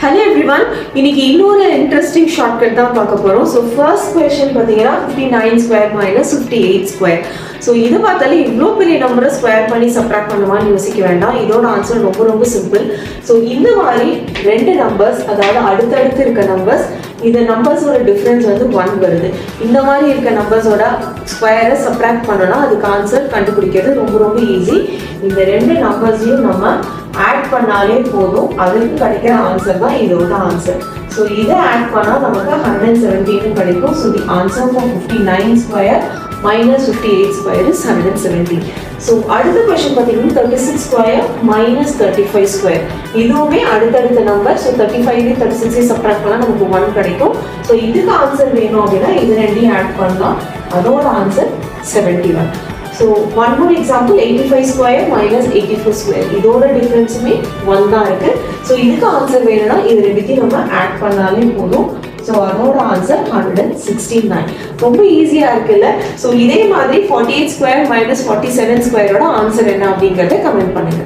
Hello everyone, இன்னைக்கு இன்னொரு interesting shortcut தான் பார்க்க போறோம். ஸோ ஃபர்ஸ்ட் கொஸ்டின் பார்த்தீங்கன்னா 59 ஸ்கொயர் மைனஸ் 58 ஸ்கொயர். ஸோ இது பார்த்தாலே இவ்வளோ பெரிய நம்பரை ஸ்கொயர் பண்ணி சப்ராக்ட் பண்ணுவான்னு யோசிக்க வேண்டாம். இதோட ஆன்சர் ரொம்ப ரொம்ப சிம்பிள். ஸோ இந்த மாதிரி ரெண்டு நம்பர்ஸ், அதாவது அடுத்தடுத்து இருக்க நம்பர்ஸ், இந்த நம்பர்ஸோட டிஃப்ரென்ஸ் வந்து 1 வருது. இந்த மாதிரி இருக்க நம்பர்ஸோட ஸ்கொயரை சப்ராக்ட் பண்ணோம்னா அதுக்கு ஆன்சர் கண்டுபிடிக்கிறது ரொம்ப ரொம்ப ஈஸி. இந்த ரெண்டு நம்பர்ஸையும் நம்ம ஆட் பண்ணாலே போதும், அதுக்கு கிடைக்கிற ஆன்சர் தான் இதோட ஆன்சர். ஸோ இதை ஆட் பண்ணால் நமக்கு 117 கிடைக்கும். So the answer for 59 square minus 58 square is 117. So அடுத்த கொஸ்டின் பார்த்தீங்கன்னா 36 ஸ்கொயர் மைனஸ் 35 ஸ்கொயர். இதுவுமே அடுத்தடுத்த நம்பர். ஸோ 35 36 சப்ராக்ட் பண்ணால் நமக்கு 1 கிடைக்கும். ஸோ இதுக்கு ஆன்சர் வேணும் அப்படின்னா இது ரெண்டையும் ஆட் பண்ணலாம். அதோட answer 71. So one more example 85 square minus 84 square. இதோட டிஃப்ரென்ஸுமே 1 தான் இருக்கு. ஸோ இதுக்கு ஆன்சர் வேணும்னா இது ரெண்டுத்தையும் நம்ம ஆட் பண்ணாலே போதும். ஸோ அதோட ஆன்சர் 169. ரொம்ப ஈஸியாக இருக்குல்ல? ஸோ இதே மாதிரி 48 ஸ்கொயர் மைனஸ் 47 ஸ்கொயரோட ஆன்சர் என்ன அப்படிங்கிறத கமெண்ட் பண்ணுங்க.